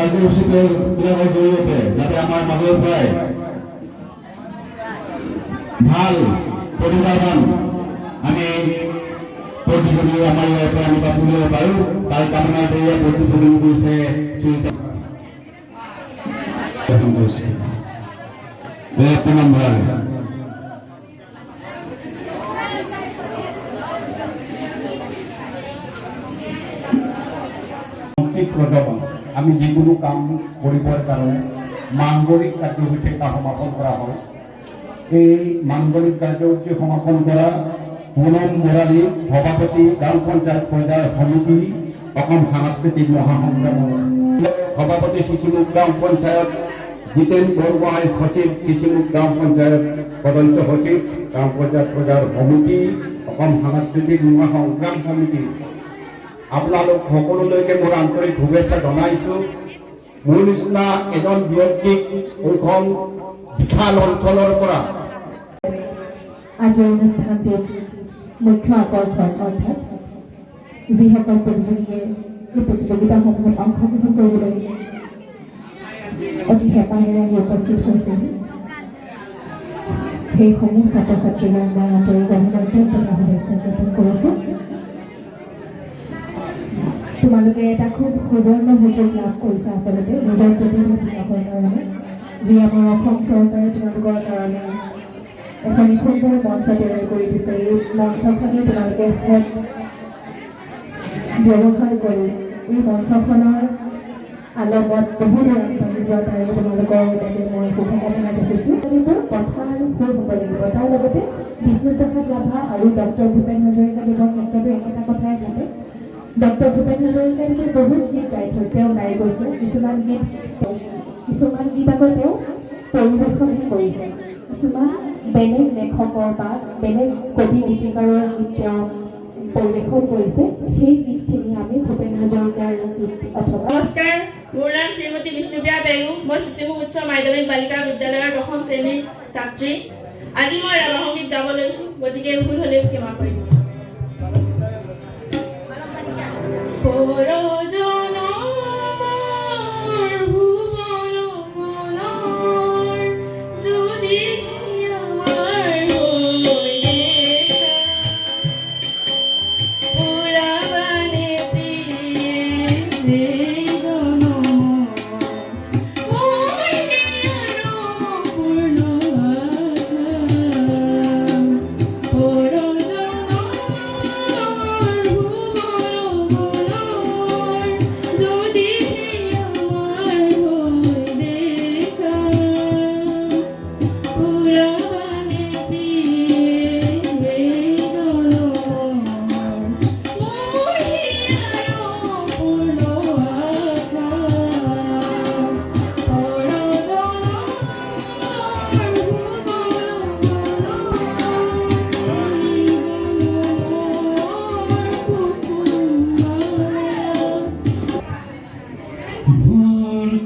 কাৰ্যসূচীবিলাকৰ জৰিয়তে যাতে আমাৰ মাজৰ পৰাই ভাল প্ৰতিভাৱান আমি প্ৰতিযোগী আমাৰ ইয়াৰ পৰা আমি বাছি ল'ব পাৰোঁ তাৰ কামনা কৰি প্ৰতিযোগী কৰিছে প্ৰজনন আমি যিকোনো কাম কৰিবৰ কাৰণে মাংগলিক কাৰ্যসূচী এটা সমাপন কৰা হয়। এই মাংগলিক কাৰ্যসূচী সমাপন কৰা পুনম বৰালী সভাপতি গাঁও পঞ্চায়ত পৰ্যায়ৰ সমিতি অসম সাংস্কৃতিক মহাসংগ্ৰামৰ সভাপতি চিচিমুখ গাঁও পঞ্চায়ত জিতেন বৰগোহাঁই সচিব চিচিমুখ গাঁও পঞ্চায়ত সদস্য সচিব গাঁও পঞ্চায়ত পৰ্যায়ৰ সমিতি অসম সাংস্কৃতিক মহাসংগ্ৰাম সমিতি আপোনালোক সকলোলৈকে মোৰ আন্তৰিক শুভেচ্ছা জনাইছোঁ। মোৰ নিচিনা এজন ব্যক্তিক এইখন বিশাল অঞ্চলৰ পৰা আজিৰ অনুষ্ঠানটোত মুখ্য আকৰ্ষণ অৰ্থাৎ যিসকল প্ৰতিযোগীয়ে এই প্ৰতিযোগিতাসমূহত অংশগ্ৰহণ কৰিবলৈ অতি হেঁপাহেৰে আহি উপস্থিত হৈছে সেইসমূহ ছাত্ৰ ছাত্ৰীলৈ মই আন্তৰিক অভিনন্দন তথা শুভেচ্ছা জ্ঞাপন কৰিছোঁ। তোমালোকে এটা খুব সুবৰ্ণ সুযোগ লাভ কৰিছে আচলতে নিজৰ প্ৰতিভা বিকাশৰ কাৰণে, যি আমাৰ অসম চৰকাৰে তোমালোকৰ কাৰণে এখন সুন্দৰ মঞ্চ তৈয়াৰ কৰি দিছে। এই মঞ্চখনে তোমালোকে সৎ ব্যৱহাৰ কৰি এই মঞ্চখনৰ আলমত বহুদূৰ আগবাঢ়ি যোৱা পাৰে তোমালোকৰ বাবে মই শুভকামনা যাচিছোঁ। কথা আৰু সুৰ হ'ব লাগিব। তাৰ লগতে বিষ্ণুপ্ৰসাদ ৰাভা আৰু ডক্টৰ ভূপেন হাজৰিকাদেৱৰ ক্ষেত্ৰতো একেটা কথাই ভাবে। ডক্টৰ ভূপেন হাজৰিকাদেৱে বহুত গীত গাই থৈছে, তেওঁ গাই গৈছে। কিছুমান গীত আকৌ তেওঁ পৰিৱেশনহে কৰিছে। কিছুমান বেলেগ লেখকৰ বা বেলেগ কবি গীতিকাৰৰ গীত তেওঁ পৰিৱেশন কৰিছে। সেই গীতখিনি আমি ভূপেন হাজৰিকাৰ গীত অথবা নমস্কাৰ, মোৰ নাম শ্ৰীমতী বিষ্ণুপ্ৰিয়া বেগু। মই চিচিমুখ উচ্চ মাধ্যমিক বালিকা বিদ্যালয়ৰ ১ম শ্ৰেণীৰ ছাত্ৰী। আজি মই ৰাভা সংগীত গাব লৈছোঁ, গতিকে ভুল হ'লেও ক্ষমা কৰিব।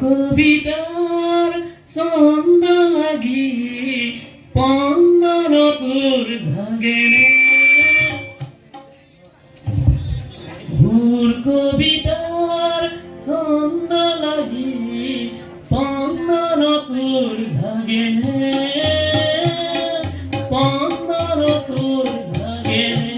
কবিতাৰ ছন্দ লাগি স্পন্দনপুৰ জাগেনে কবিতাৰ ছন্দ লাগি স্পন্দনপুৰ জাগেনে স্পন্দনপুৰ জাগেনে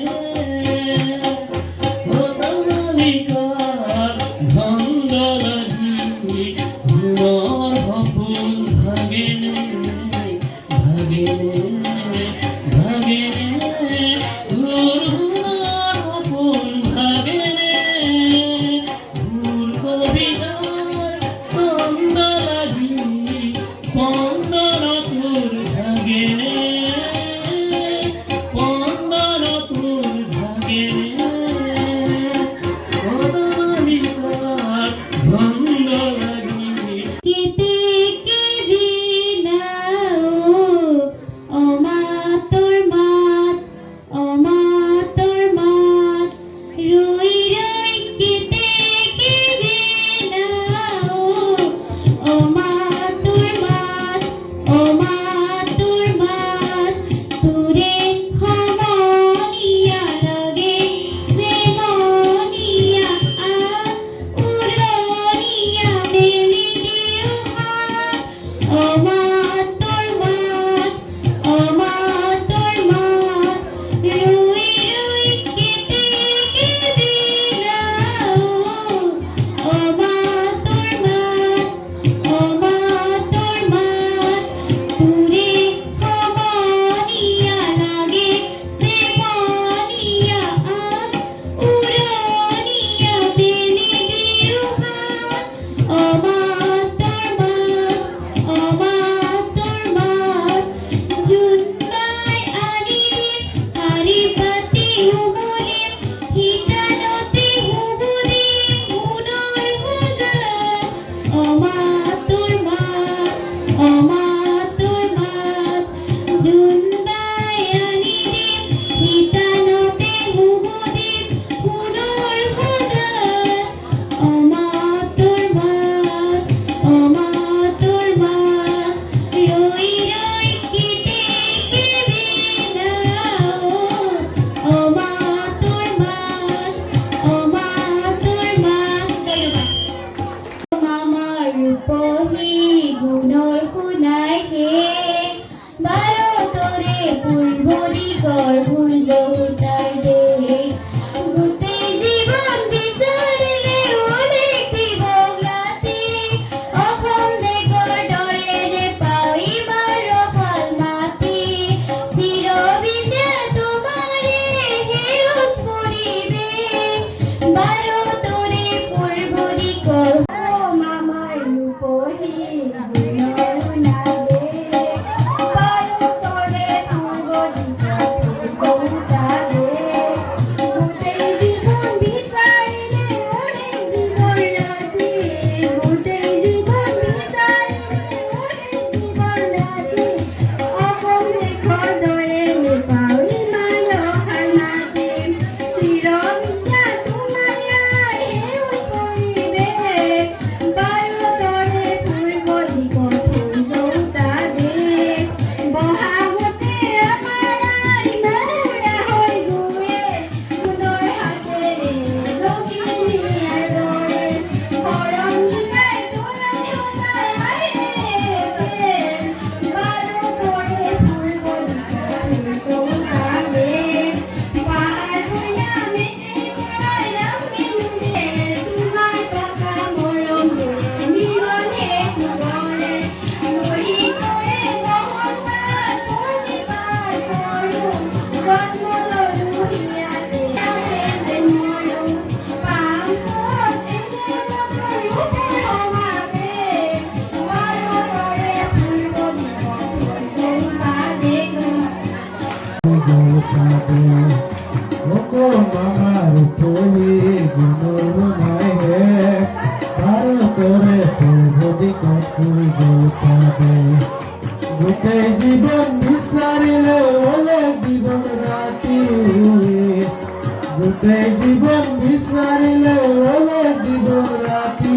বিচাৰিলে ল'লে দিব ৰাতি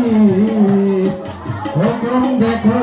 অকণ দেখো